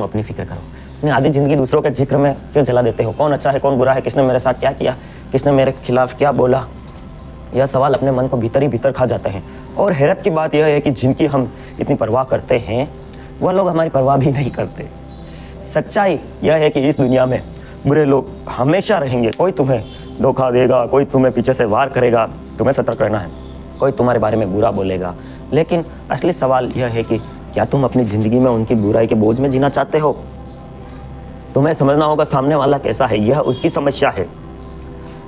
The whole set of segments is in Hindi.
तुम अपनी फिक्र करो। अपनी आधी ज़िंदगी दूसरों के जिक्र में क्यों जला देते हो? कौन अच्छा है, कौन बुरा है, किसने मेरे साथ क्या किया, किसने मेरे खिलाफ क्या बोला, यह सवाल अपने मन को भीतर ही भीतर खा जाते हैं। और हैरत की बात यह है कि जिनकी हम इतनी परवाह करते हैं वह लोग हमारी परवाह भी नहीं करते। सच्चाई यह है कि इस दुनिया में बुरे लोग हमेशा रहेंगे। कोई तुम्हें धोखा देगा, कोई तुम्हें पीछे से वार करेगा, तुम्हें सतर्क रहना है। कोई तुम्हारे बारे में बुरा बोलेगा, लेकिन असली सवाल यह है कि क्या तुम अपनी ज़िंदगी में उनकी बुराई के बोझ में जीना चाहते हो? तुम्हें समझना होगा सामने वाला कैसा है, यह उसकी समस्या है,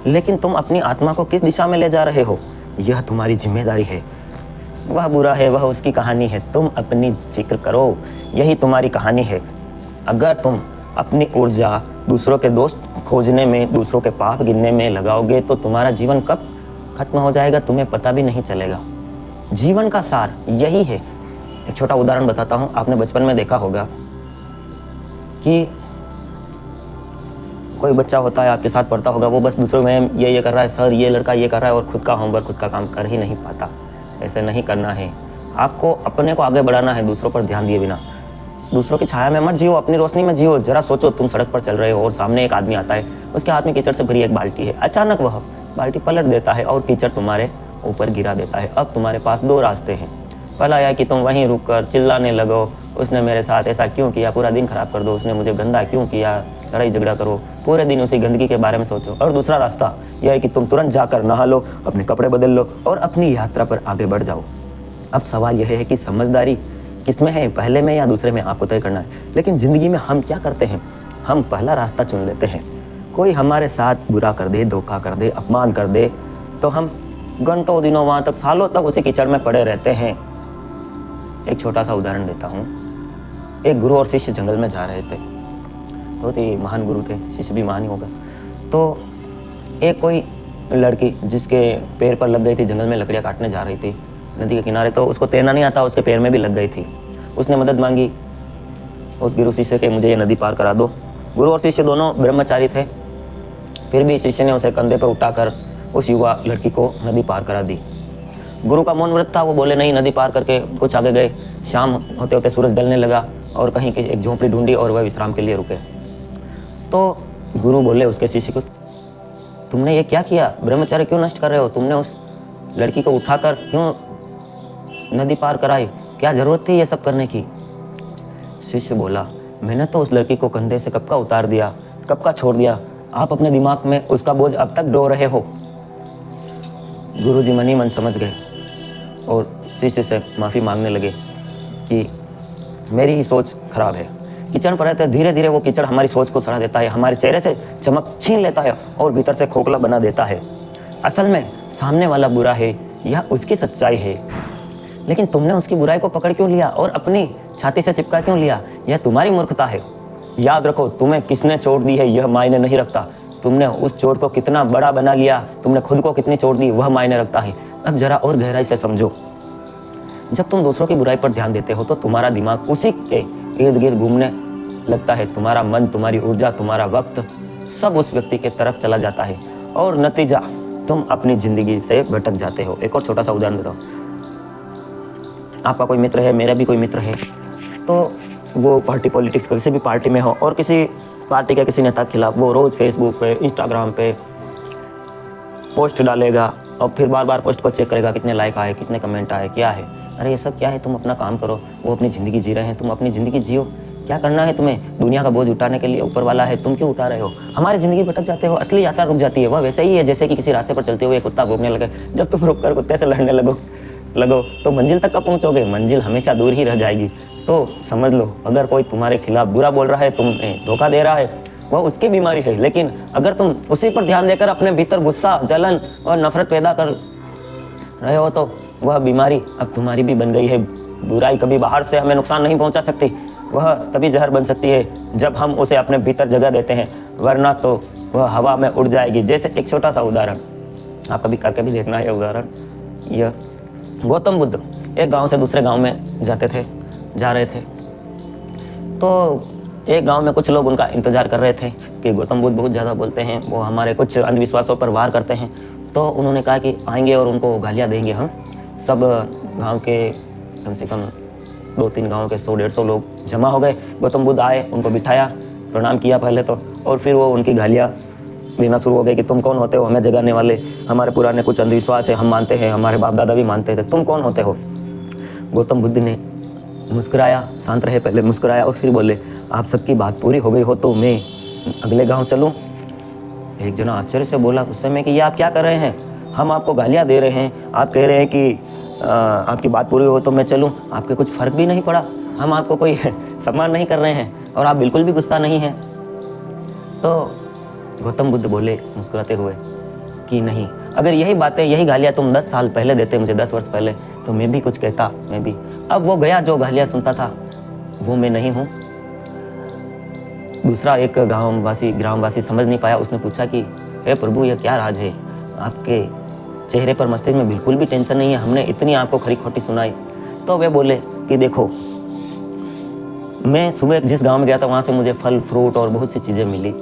लेकिन तुम अपनी आत्मा को किस दिशा में ले जा रहे हो यह तुम्हारी जिम्मेदारी है। वह बुरा है, वह उसकी कहानी है, तुम अपनी फिक्र करो, यही तुम्हारी कहानी है। अगर तुम अपनी ऊर्जा दूसरों के दोस्त खोजने में, दूसरों के पाप गिनने में लगाओगे तो तुम्हारा जीवन कब खत्म हो जाएगा तुम्हें पता भी नहीं चलेगा। जीवन का सार यही है। एक छोटा उदाहरण बताता हूँ। आपने बचपन में देखा होगा कि कोई बच्चा होता है, आपके साथ पढ़ता होगा, वो बस दूसरों में ये कर रहा है, सर ये लड़का ये कर रहा है, और खुद का होमवर्क, खुद का काम कर ही नहीं पाता। ऐसे नहीं करना है। आपको अपने को आगे बढ़ाना है, दूसरों पर ध्यान दिए बिना। दूसरों की छाया में मत जियो, अपनी रोशनी में जियो। जरा सोचो, तुम सड़क पर चल रहे हो और सामने एक आदमी आता है, उसके हाथ में कीचड़ से भरी एक बाल्टी है। अचानक वह बाल्टी पलट देता है और कीचड़ तुम्हारे ऊपर गिरा देता है। अब तुम्हारे पास दो रास्ते हैं। पहला यह कि तुम वहीं रुककर चिल्लाने लगो, उसने मेरे साथ ऐसा क्यों किया, पूरा दिन खराब कर दो, उसने मुझे गंदा क्यों किया, लड़ाई झगड़ा करो, पूरे दिन उसी गंदगी के बारे में सोचो। और दूसरा रास्ता यह है कि तुम तुरंत जाकर नहा लो, अपने कपड़े बदल लो और अपनी यात्रा पर आगे बढ़ जाओ। अब सवाल यह है कि समझदारी किसमें है, पहले में या दूसरे में, आपको तय करना है। लेकिन ज़िंदगी में हम क्या करते हैं, हम पहला रास्ता चुन लेते हैं। कोई हमारे साथ बुरा कर दे, धोखा कर दे, अपमान कर दे, तो हम घंटों दिनों वहाँ तक, सालों तक उसी कीचड़ में पड़े रहते हैं। एक छोटा सा उदाहरण देता हूँ। एक गुरु और शिष्य जंगल में जा रहे थे। बहुत ही महान गुरु थे, शिष्य भी महान ही होगा। तो एक कोई लड़की जिसके पैर पर लग गई थी, जंगल में लकड़ियाँ काटने जा रही थी नदी के किनारे, तो उसको तैरना नहीं आता, उसके पैर में भी लग गई थी। उसने मदद मांगी उस गुरु शिष्य के, मुझे ये नदी पार करा दो। गुरु और शिष्य दोनों ब्रह्मचारी थे, फिर भी शिष्य ने उसे कंधे पर उठाकर उस युवा लड़की को नदी पार करा दी। गुरु का मौन व्रत था, वो बोले नहीं। नदी पार करके कुछ आगे गए। शाम होते होते सूरज ढलने लगा और कहीं की एक झोंपड़ी ढूंढी और वह विश्राम के लिए रुके। तो गुरु बोले उसके शिष्य को, तुमने ये क्या किया, ब्रह्मचर्य क्यों नष्ट कर रहे हो, तुमने उस लड़की को उठाकर क्यों नदी पार कराई, क्या जरूरत थी ये सब करने की? शिष्य बोला, मैंने तो उस लड़की को कंधे से कब का उतार दिया, कब का छोड़ दिया, आप अपने दिमाग में उसका बोझ अब तक ढो रहे हो। गुरुजी मन ही मन समझ गए और शिष्य से माफ़ी मांगने लगे कि मेरी ही सोच खराब है। कीचड़ पर रहते धीरे धीरे वो कीचड़ हमारी सोच को सड़ा देता है, हमारे चेहरे से चमक छीन लेता है और भीतर से खोखला बना देता है। असल में सामने वाला बुरा है, यह उसकी सच्चाई है, लेकिन तुमने उसकी बुराई को पकड़ क्यों लिया और अपनी छाती से चिपका क्यों लिया? यह तुम्हारी मूर्खता है। याद रखो, तुम्हें किसने चोट दी है यह मायने नहीं रखता, तुमने उस चोट को कितना बड़ा बना लिया, तुमने खुद को कितनी चोट दी वह मायने रखता है। अब जरा और गहराई से समझो, जब तुम दूसरों की बुराई पर ध्यान देते हो तो तुम्हारा दिमाग उसी के इर्द गिर्द घूमने लगता है। तुम्हारा मन, तुम्हारी ऊर्जा, तुम्हारा वक्त सब उस व्यक्ति के तरफ चला जाता है और नतीजा तुम अपनी जिंदगी से भटक जाते हो। एक और छोटा सा उदाहरण देता हूँ। आपका कोई मित्र है, मेरा भी कोई मित्र है, तो वो पार्टी पॉलिटिक्स किसी भी पार्टी में हो और किसी पार्टी के किसी नेता के खिलाफ वो रोज़ फेसबुक पे, इंस्टाग्राम पे पोस्ट डालेगा और फिर बार बार पोस्ट को चेक करेगा, कितने लाइक आए, कितने कमेंट आए, क्या है। अरे ये सब क्या है, तुम अपना काम करो, वो अपनी ज़िंदगी जी रहे हैं, तुम अपनी ज़िंदगी जियो। क्या करना है तुम्हें? दुनिया का बोझ उठाने के लिए ऊपर वाला है, तुम क्यों उठा रहे हो? हमारी ज़िंदगी भटक जाते हो, असली यात्रा रुक जाती है। वह वैसे ही है जैसे कि किसी रास्ते पर चलते हुए कुत्ता भौंकने लगे। जब तुम रुक कर कुत्ते से लड़ने लगो तो मंजिल तक कब पहुँचोगे? मंजिल हमेशा दूर ही रह जाएगी। तो समझ लो, अगर कोई तुम्हारे खिलाफ बुरा बोल रहा है, तुम्हें धोखा दे रहा है, वह उसकी बीमारी है। लेकिन अगर तुम उसी पर ध्यान देकर अपने भीतर गुस्सा, जलन और नफरत पैदा कर रहे हो तो वह बीमारी अब तुम्हारी भी बन गई है। बुराई कभी बाहर से हमें नुकसान नहीं पहुंचा सकती, वह तभी जहर बन सकती है जब हम उसे अपने भीतर जगह देते हैं, वरना तो वह हवा में उड़ जाएगी। जैसे एक छोटा सा उदाहरण, आप कभी करके भी देखना है उदाहरण। यह गौतम बुद्ध एक गांव से दूसरे गांव में जा रहे थे। तो एक गांव में कुछ लोग उनका इंतजार कर रहे थे कि गौतम बुद्ध बहुत ज़्यादा बोलते हैं, वो हमारे कुछ अंधविश्वासों पर वार करते हैं। तो उन्होंने कहा कि आएंगे और उनको गालियाँ देंगे हम सब। गांव के कम से कम 2-3 गाँव के 100-150 लोग जमा हो गए। गौतम बुद्ध आए, उनको बिठाया, प्रणाम किया पहले तो, और फिर वो उनकी गालियाँ देना शुरू हो गई कि तुम कौन होते हो हमें जगाने वाले, हमारे पुराने कुछ अंधविश्वास है, हम मानते हैं, हमारे बाप दादा भी मानते थे, तुम कौन होते हो। गौतम बुद्ध ने मुस्कुराया, शांत रहे पहले, मुस्कुराया और फिर बोले, आप सबकी बात पूरी हो गई हो तो मैं अगले गांव चलूं। एक जना आश्चर्य से बोला उस समय कि ये आप क्या कर रहे हैं, हम आपको गालियां दे रहे हैं, आप कह रहे हैं कि आपकी बात पूरी हो तो मैं चलूं, आपके कुछ फ़र्क भी नहीं पड़ा, हम आपको कोई सम्मान नहीं कर रहे हैं और आप बिल्कुल भी गुस्सा नहीं हैं। तो गौतम बुद्ध बोले मुस्कुराते हुए कि नहीं, अगर यही बातें, यही गालियाँ तुम 10 साल पहले देते मुझे, 10 वर्ष पहले, तो मैं भी कुछ कहता, मैं भी। अब वो गया जो गालियाँ सुनता था, वो मैं नहीं हूँ। दूसरा एक ग्रामवासी समझ नहीं पाया, उसने पूछा कि हे प्रभु, यह क्या राज है, आपके चेहरे पर, मस्तिष्क में बिल्कुल भी टेंशन नहीं है, हमने इतनी आपको खरी खोटी सुनाई। तो वे बोले कि देखो, मैं सुबह जिस गांव में गया था वहाँ से मुझे फल फ्रूट और बहुत सी चीज़ें मिली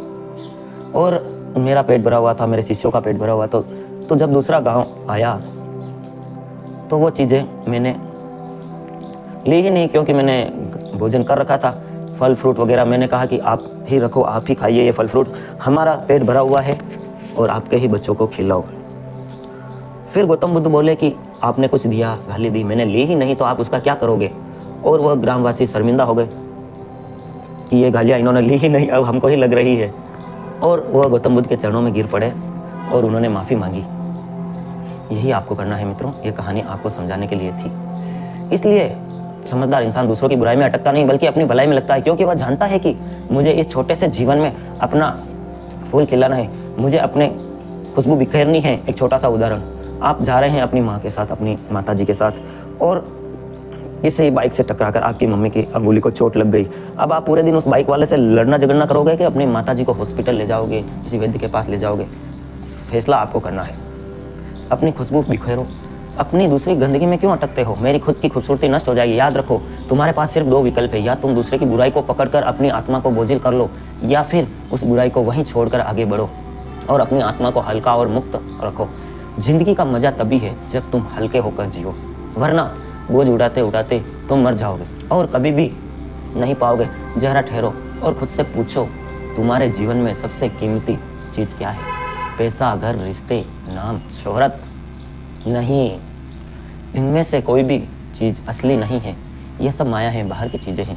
और मेरा पेट भरा हुआ था, मेरे शिष्यों का पेट भरा हुआ। तो जब दूसरा गांव आया तो वो चीज़ें मैंने ली ही नहीं, क्योंकि मैंने भोजन कर रखा था, फल फ्रूट वगैरह। मैंने कहा कि आप ही रखो, आप ही खाइए ये फल फ्रूट, हमारा पेट भरा हुआ है और आपके ही बच्चों को खिलाओ। फिर गौतम बुद्ध बोले कि आपने कुछ दिया, गाली दी, मैंने ली ही नहीं, तो आप उसका क्या करोगे। और वह ग्रामवासी शर्मिंदा हो गए कि ये गालियाँ इन्होंने ली ही नहीं, अब हमको ही लग रही है। और वह गौतम बुद्ध के चरणों में गिर पड़े और उन्होंने माफ़ी मांगी। यही आपको करना है मित्रों, ये कहानी आपको समझाने के लिए थी। इसलिए समझदार इंसान दूसरों की बुराई में अटकता नहीं, बल्कि अपनी भलाई में लगता है, क्योंकि वह जानता है कि मुझे इस छोटे से जीवन में अपना फूल खिलाना है, मुझे अपने खुशबू बिखेरनी है। एक छोटा सा उदाहरण, आप जा रहे हैं अपनी माँ के साथ, अपनी माताजी के साथ, और किसी बाइक से टकराकर आपकी मम्मी की अंगुली को चोट लग गई। अब आप पूरे दिन उस बाइक वाले से लड़ना झगड़ना करोगे कि अपनी माताजी को हॉस्पिटल ले जाओगे, किसी वैद्य के पास ले जाओगे। फैसला आपको करना है। अपनी खुशबू बिखेरो, अपनी दूसरी गंदगी में क्यों अटकते हो, मेरी खुद की खूबसूरती नष्ट हो जाएगी। याद रखो, तुम्हारे पास सिर्फ 2 विकल्प है, या तुम दूसरे की बुराई को पकड़कर अपनी आत्मा को बोझिल कर लो, या फिर उस बुराई को वहीं छोड़कर आगे बढ़ो और अपनी आत्मा को हल्का और मुक्त रखो। जिंदगी का मजा तभी है जब तुम हल्के होकर जियो, वरना बोझ उड़ाते उड़ाते तुम मर जाओगे और कभी भी नहीं पाओगे। जरा ठहरो और खुद से पूछो, तुम्हारे जीवन में सबसे कीमती चीज़ क्या है। पैसा, घर, रिश्ते, नाम, शोहरत नहीं, इनमें से कोई भी चीज़ असली नहीं है। यह सब माया है, बाहर की चीज़ें हैं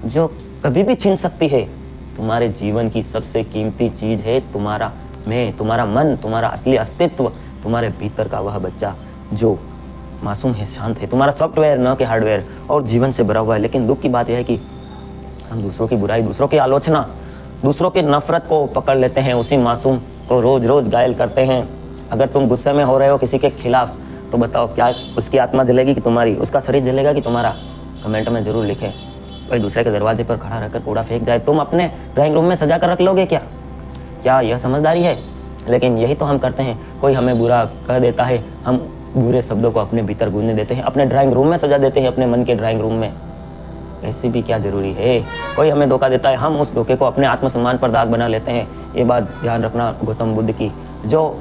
जो कभी भी छीन सकती है। तुम्हारे जीवन की सबसे कीमती चीज़ है तुम्हारा मैं, तुम्हारा मन, तुम्हारा असली अस्तित्व, तुम्हारे भीतर का वह बच्चा जो मासूम है, शांत है, तुम्हारा सॉफ्टवेयर न कि हार्डवेयर, और जीवन से भरा हुआ है। लेकिन दुख की बात यह है कि हम दूसरों की बुराई, दूसरों की आलोचना, दूसरों की नफरत को पकड़ लेते हैं, उसी मासूम को रोज़ रोज़ घायल करते हैं। अगर तुम गुस्से में हो रहे हो किसी के खिलाफ, तो बताओ क्या उसकी आत्मा जलेगी कि तुम्हारी, उसका शरीर जलेगा कि तुम्हारा। कमेंट में ज़रूर लिखें। कोई दूसरे के दरवाजे पर खड़ा रहकर कूड़ा फेंक जाए, तुम अपने ड्राइंग रूम में सजा कर रख लोगे क्या? क्या यह समझदारी है? लेकिन यही तो हम करते हैं। कोई हमें बुरा कह देता है, हम बुरे शब्दों को अपने भीतर गूंजने देते हैं, अपने ड्राइंग रूम में सजा देते हैं, अपने मन के ड्राइंग रूम में। ऐसी भी क्या ज़रूरी है? कोई हमें धोखा देता है, हम उस धोखे को अपने आत्मसम्मान पर दाग बना लेते हैं। ये बात ध्यान रखना गौतम बुद्ध की। जो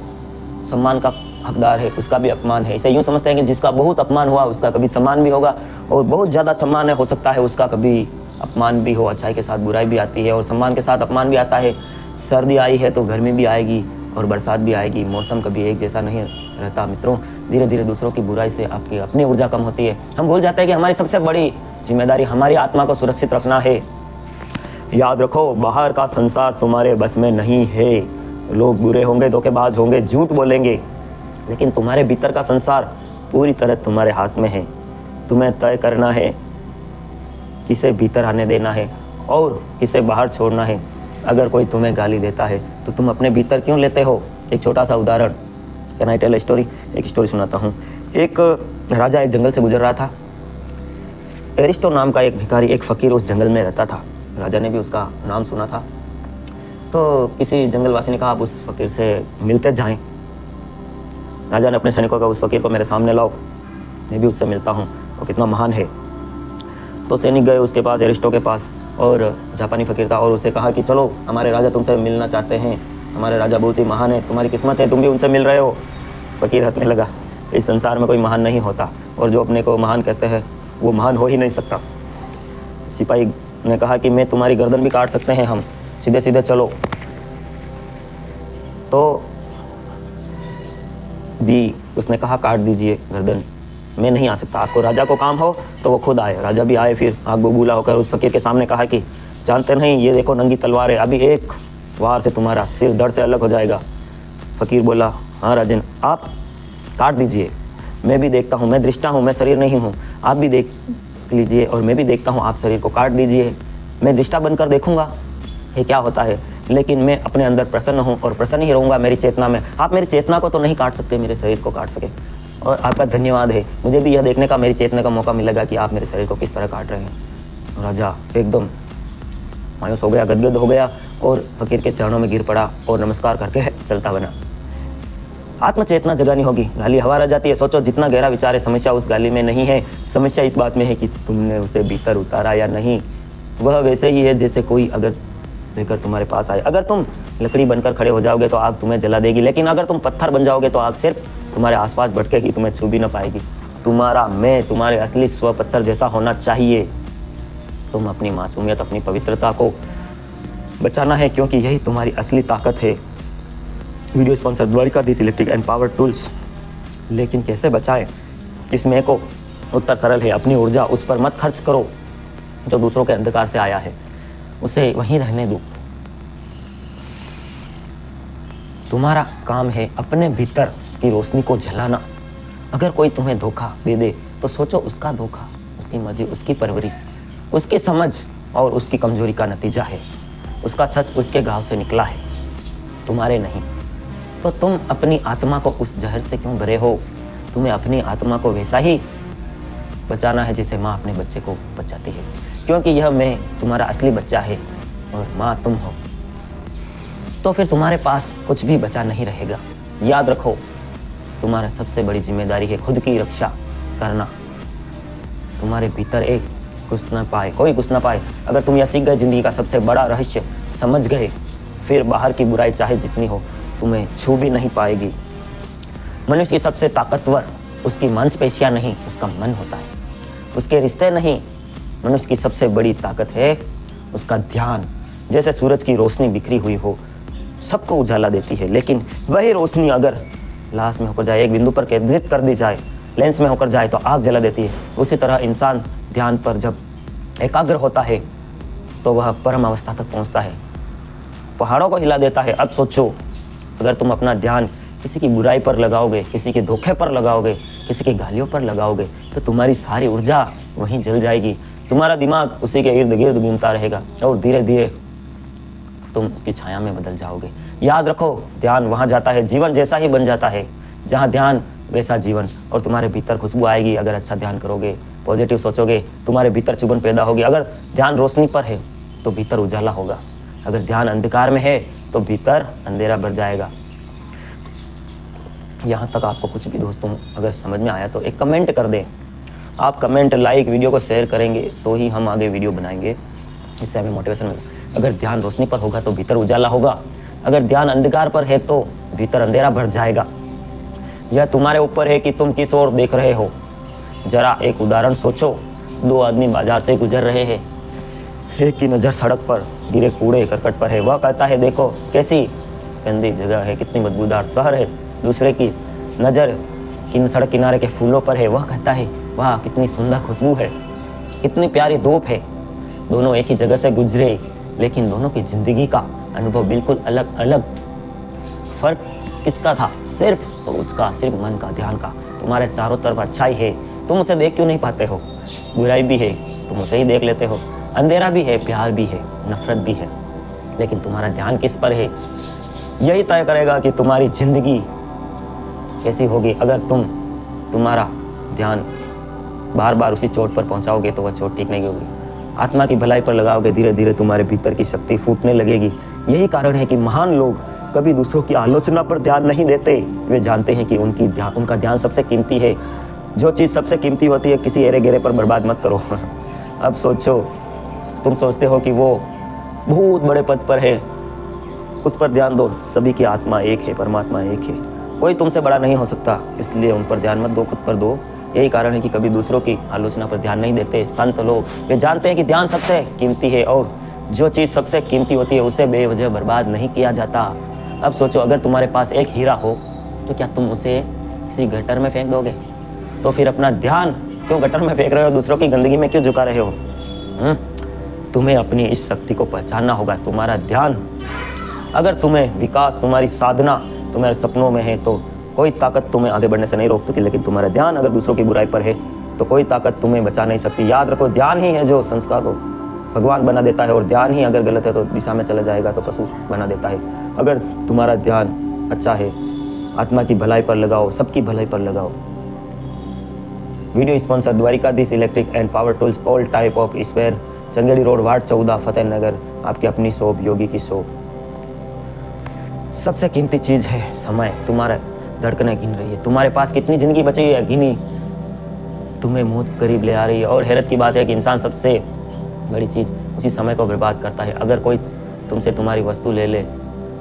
सम्मान का हकदार है उसका भी अपमान है। इसे यूँ समझते हैं कि जिसका बहुत अपमान हुआ उसका कभी सम्मान भी होगा, और बहुत ज़्यादा सम्मान हो सकता है उसका कभी अपमान भी हो। अच्छाई के साथ बुराई भी आती है और सम्मान के साथ अपमान भी आता है। सर्दी आई है तो गर्मी भी आएगी और बरसात भी आएगी। मौसम कभी एक जैसा नहीं रहता मित्रों। धीरे धीरे दूसरों की बुराई से आपकी अपनी ऊर्जा कम होती है। हम भूल जाते हैं कि हमारी सबसे बड़ी जिम्मेदारी हमारी आत्मा को सुरक्षित रखना है। याद रखो, बाहर का संसार तुम्हारे बस में नहीं है। लोग बुरे होंगे, धोखेबाज होंगे, झूठ बोलेंगे, लेकिन तुम्हारे भीतर का संसार पूरी तरह तुम्हारे हाथ में है। तुम्हें तय करना है किसे भीतर आने देना है और किसे बाहर छोड़ना है। अगर कोई तुम्हें गाली देता है तो तुम अपने भीतर क्यों लेते हो? एक छोटा सा उदाहरण, can I tell a story? एक स्टोरी सुनाता हूँ। एक राजा एक जंगल से गुजर रहा था। एरिस्टो नाम का एक भिखारी, एक फ़कीर उस जंगल में रहता था। राजा ने भी उसका नाम सुना था। तो किसी जंगलवासी ने कहा आप उस फ़कीर से मिलते जाएं। राजा ने अपने सैनिकों का उस फ़कीर को मेरे सामने लाओ, मैं भी उससे मिलता हूँ, वो कितना महान है। तो सैनिक गए उसके पास, एरिस्टो के पास, और जापानी फ़कीर था, और उसे कहा कि चलो हमारे राजा तुमसे मिलना चाहते हैं, हमारे राजा बहुत ही महान है, तुम्हारी किस्मत है तुम भी उनसे मिल रहे हो। फ़कीर हंसने लगा, इस संसार में कोई महान नहीं होता, और जो अपने को महान कहते हैं वो महान हो ही नहीं सकता। सिपाही ने कहा कि मैं तुम्हारी गर्दन भी काट सकते हैं हम, सीधे सीधे चलो। तो भी उसने कहा काट दीजिए गर्दन, मैं नहीं आ सकता, आपको राजा को काम हो तो वो खुद आए। राजा भी आए, फिर आग बबूला होकर उस फकीर के सामने कहा कि जानते नहीं, ये देखो नंगी तलवार है, अभी एक वार से तुम्हारा सिर धड़ से अलग हो जाएगा। फकीर बोला हाँ राजन, आप काट दीजिए, मैं भी देखता हूँ, मैं दृष्टा हूँ, मैं शरीर नहीं हूँ, आप भी देख लीजिए और मैं भी देखता हूँ, आप शरीर को काट दीजिए, मैं दृष्टा बनकर देखूँगा ये क्या होता है, लेकिन मैं अपने अंदर प्रसन्न हूँ और प्रसन्न ही रहूँगा मेरी चेतना में। आप मेरी चेतना को तो नहीं काट सकते, मेरे शरीर को काट सके, और आपका धन्यवाद है, मुझे भी यह देखने का, मेरी चेतने का मौका मिलेगा कि आप मेरे शरीर को किस तरह काट रहे हैं। राजा एकदम मायूस हो गया, गदगद हो गया और फकीर के चरणों में गिर पड़ा और नमस्कार करके चलता बना। आत्मचेतना जगानी होगी, गाली हवा रह जाती है। सोचो जितना गहरा विचार है, समस्या उस गाली में नहीं है, समस्या इस बात में है कि तुमने उसे भीतर उतारा या नहीं। वह वैसे ही है जैसे कोई अगर लेकर तुम्हारे पास आए। अगर तुम लकड़ी बनकर खड़े हो जाओगे तो आग तुम्हें जला देगी, लेकिन अगर तुम पत्थर बन जाओगे तो आग सिर्फ तुम्हारे आसपास भटकेगी, तुम्हें छू भी ना पाएगी। तुम्हारा मैं तुम्हारे असली स्व पत्थर जैसा होना चाहिए। तुम अपनी मासूमियत, अपनी पवित्रता को बचाना है, क्योंकि यही तुम्हारी असली ताकत है। Video sponsor Dwarkadhish electric and power tools. लेकिन कैसे बचाएं इसमें को उत्तर सरल है, अपनी ऊर्जा उस पर मत खर्च करो जो दूसरों के अंधकार से आया है, उसे वहीं रहने दो। तुम्हारा काम है अपने भीतर की रोशनी को जलाना। अगर कोई तुम्हें धोखा दे दे तो सोचो उसका धोखा, उसकी मर्जी, उसकी परवरिश, उसकी समझ और उसकी कमजोरी का नतीजा है। उसका छच उसके घाव से निकला है, तुम्हारे नहीं। तो तुम अपनी आत्मा को उस जहर से क्यों भरे हो? तुम्हें अपनी आत्मा को वैसा ही बचाना है जैसे माँ अपने बच्चे को बचाती है, क्योंकि यह मैं तुम्हारा असली बच्चा है और माँ तुम हो। तो फिर तुम्हारे पास कुछ भी बचा नहीं रहेगा। याद रखो, तुम्हारा सबसे बड़ी जिम्मेदारी है खुद की रक्षा करना। तुम्हारे भीतर एक घुस न पाए, कोई घुस न पाए। अगर तुम यह सीख गए, जिंदगी का सबसे बड़ा रहस्य समझ गए, फिर बाहर की बुराई चाहे जितनी हो तुम्हें छू भी नहीं पाएगी। मनुष्य की सबसे ताकतवर उसकी मांसपेशियां नहीं, उसका मन होता है, उसके रिश्ते नहीं। मनुष्य की सबसे बड़ी ताकत है उसका ध्यान। जैसे सूरज की रोशनी बिखरी हुई हो, सबको उजाला देती है, लेकिन वही रोशनी अगर लाश में होकर जाए, एक बिंदु पर केंद्रित कर दी जाए, लेंस में होकर जाए तो आग जला देती है। उसी तरह इंसान ध्यान पर जब एकाग्र होता है तो वह परम अवस्था तक पहुंचता है, पहाड़ों को हिला देता है। अब सोचो, अगर तुम अपना ध्यान किसी की बुराई पर लगाओगे, किसी के धोखे पर लगाओगे, किसी की गालियों पर लगाओगे, तो तुम्हारी सारी ऊर्जा वहीं जल जाएगी। तुम्हारा दिमाग उसी के इर्द गिर्द घूमता रहेगा और धीरे धीरे तुम उसकी छाया में बदल जाओगे। याद रखो, ध्यान वहाँ जाता है, जीवन जैसा ही बन जाता है। जहाँ ध्यान वैसा जीवन, और तुम्हारे भीतर खुशबू आएगी। अगर अच्छा ध्यान करोगे, पॉजिटिव सोचोगे, तुम्हारे भीतर चुभन पैदा होगी। अगर ध्यान रोशनी पर है तो भीतर उजाला होगा। अगर ध्यान अंधकार में है तो भीतर अंधेरा भर जाएगा। यहाँ तक आपको कुछ भी दोस्तों अगर समझ में आया तो एक कमेंट कर दें। आप कमेंट, लाइक, वीडियो को शेयर करेंगे तो ही हम आगे वीडियो बनाएंगे, इससे हमें मोटिवेशन मिलेगा। अगर ध्यान रोशनी पर होगा तो भीतर उजाला होगा। अगर ध्यान अंधकार पर है तो भीतर अंधेरा भर जाएगा। यह तुम्हारे ऊपर है कि तुम किस ओर देख रहे हो। जरा एक उदाहरण सोचो, दो आदमी बाजार से गुजर रहे हैं। एक की नज़र सड़क पर गिरे कूड़े करकट पर है, वह कहता है देखो कैसी गंदी जगह है, कितनी बदबूदार शहर है। दूसरे की नज़र सड़क किनारे के फूलों पर है, वह कहता है वाह कितनी सुंदर खुशबू है, कितनी प्यारी धूप है। दोनों एक ही जगह से गुजरे, लेकिन दोनों की ज़िंदगी का अनुभव बिल्कुल अलग अलग। फर्क किसका था? सिर्फ सोच का, सिर्फ मन का, ध्यान का। तुम्हारे चारों तरफ अच्छाई है, तुम उसे देख क्यों नहीं पाते हो? बुराई भी है, तुम उसे ही देख लेते हो। अंधेरा भी है, प्यार भी है, नफरत भी है, लेकिन तुम्हारा ध्यान किस पर है? यही तय करेगा कि तुम्हारी जिंदगी कैसी होगी। अगर तुम्हारा ध्यान बार बार उसी चोट पर पहुंचाओगे तो वह चोट ठीक नहीं होगी। आत्मा की भलाई पर लगाओगे, धीरे धीरे तुम्हारे भीतर की शक्ति फूटने लगेगी। यही कारण है कि महान लोग कभी दूसरों की आलोचना पर ध्यान नहीं देते। वे जानते हैं कि उनका ध्यान सबसे कीमती है। जो चीज़ सबसे कीमती होती है किसी एरे गेरे पर बर्बाद मत करो। अब सोचो, तुम सोचते हो कि वो बहुत बड़े पद पर है, उस पर ध्यान दो। सभी की आत्मा एक है, परमात्मा एक है, कोई तुमसे बड़ा नहीं हो सकता, इसलिए उन पर ध्यान मत दो, खुद पर दो। यही कारण है कि कभी दूसरों की आलोचना पर ध्यान नहीं देते। संत लोग वे जानते हैं कि ध्यान सबसे कीमती है और जो चीज़ सबसे कीमती होती है उसे बेवजह बर्बाद नहीं किया जाता। अब सोचो, अगर तुम्हारे पास एक हीरा हो तो क्या तुम उसे किसी गटर में फेंक दोगे? तो फिर अपना ध्यान क्यों गटर में फेंक रहे हो? दूसरों की गंदगी में क्यों झुका रहे हो? तुम्हें अपनी इस शक्ति को पहचानना होगा। तुम्हारा ध्यान, अगर तुम्हें विकास, तुम्हारी साधना तुम्हारे सपनों में है तो कोई ताकत तुम्हें आगे बढ़ने से नहीं रोक सकती। लेकिन तुम्हारा ध्यान अगर दूसरों की बुराई पर है तो कोई ताकत तुम्हें बचा नहीं सकती। याद रखो, ध्यान ही है जो संस्कार को भगवान बना देता है और ध्यान ही अगर गलत है तो दिशा में चला जाएगा तो पशु बना देता है। अगर तुम्हारा ध्यान अच्छा है, आत्मा की भलाई पर लगाओ, सबकी भलाई पर लगाओ। Video sponsor Dwarkadhish electric and power tools, all type of spare, Changedi road, ward 14, Fatehnagar. आपकी अपनी शॉप, योगी की शॉप। सबसे कीमती चीज़ है समय। तुम्हारे धड़कनें गिन रही है, तुम्हारे पास कितनी ज़िंदगी बची है गिनी, तुम्हें मौत करीब ले आ रही है। और हैरत की बात है कि इंसान सबसे बड़ी चीज़ उसी समय को बर्बाद करता है। अगर कोई तुमसे तुम्हारी वस्तु ले ले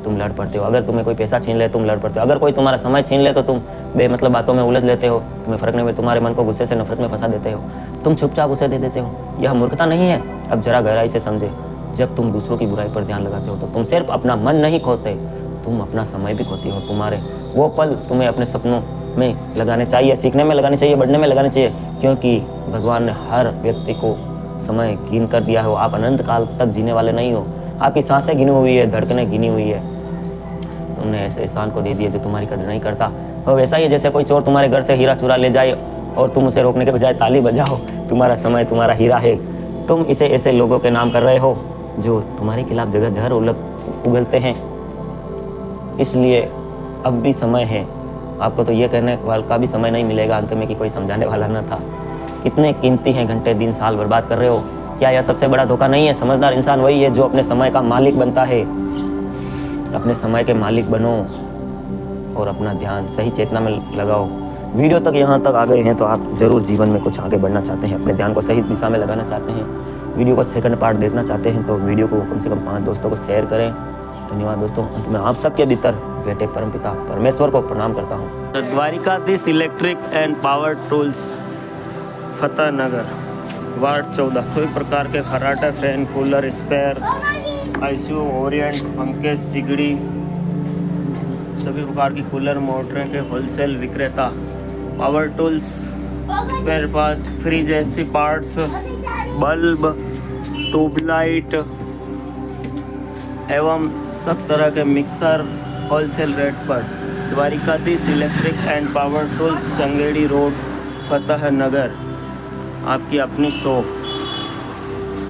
तुम लड़ पड़ते हो, अगर तुम्हें कोई पैसा छीन ले तुम लड़ पड़ते हो, अगर कोई तुम्हारा समय छीन ले तो तुम बेमतलब बातों में उलझ लेते हो। तुम्हें फर्क नहीं, तुम्हारे मन को गुस्से से नफरत में फंसा देते हो, तुम चुपचाप उसे दे देते हो। यह मूर्खता नहीं है? अब जरा गहराई से समझे, जब तुम दूसरों की बुराई पर ध्यान लगाते हो तो तुम सिर्फ अपना मन नहीं खोते, तुम अपना समय भी खोती हो। तुम्हारे वो पल तुम्हें अपने सपनों में लगाने चाहिए, सीखने में लगाने चाहिए, बढ़ने में लगाने चाहिए, क्योंकि भगवान ने हर व्यक्ति को समय गिन कर दिया हो। आप अनंत काल तक जीने वाले नहीं हो। आपकी सांसें गिनी हुई है, धड़कनें गिनी हुई है। तुमने ऐसे इंसान को दे दिया जो तुम्हारी कदर नहीं करता। और वैसा ही है जैसे कोई चोर तुम्हारे घर से हीरा चुरा ले जाए और तुम उसे रोकने के बजाय ताली बजाओ। तुम्हारा समय तुम्हारा हीरा है। तुम इसे ऐसे लोगों के नाम कर रहे हो जो तुम्हारे खिलाफ जगह जहर उगलते हैं। इसलिए अब भी समय है। आपको तो ये कहने वाला का भी समय नहीं मिलेगा अंत में कि कोई समझाने वाला न था। कितने कीमती हैं घंटे, दिन, साल बर्बाद कर रहे हो। क्या यह सबसे बड़ा धोखा नहीं है? समझदार इंसान वही है जो अपने समय का मालिक बनता है। अपने समय के मालिक बनो और अपना ध्यान सही चेतना में लगाओ। वीडियो तक यहाँ तक आ गए हैं तो आप जरूर जीवन में कुछ आगे बढ़ना चाहते हैं, अपने ध्यान को सही दिशा में लगाना चाहते हैं, वीडियो को सेकंड पार्ट देखना चाहते हैं तो वीडियो को कम से कम 5 दोस्तों को शेयर करें। धन्यवाद दोस्तों। अंत में आप सबके भीतर बैठे परमपिता परमेश्वर को प्रणाम करता हूँ। Dwarkadhish electric and power tools, Fatehnagar, ward 14। सभी प्रकार के खर्राटे, fan, cooler, spare, ICU, Orient, पंखे, सिगड़ी, सभी प्रकार की कूलर, मोटरें के होलसेल विक्रेता। Power tools, spare parts, fridge, AC parts, bulb, tubelight एवं सब तरह के मिक्सर होलसेल रेट पर। Dwarkadhish electric and power tools, Changedi road, Fatehnagar. आपकी अपनी शॉप।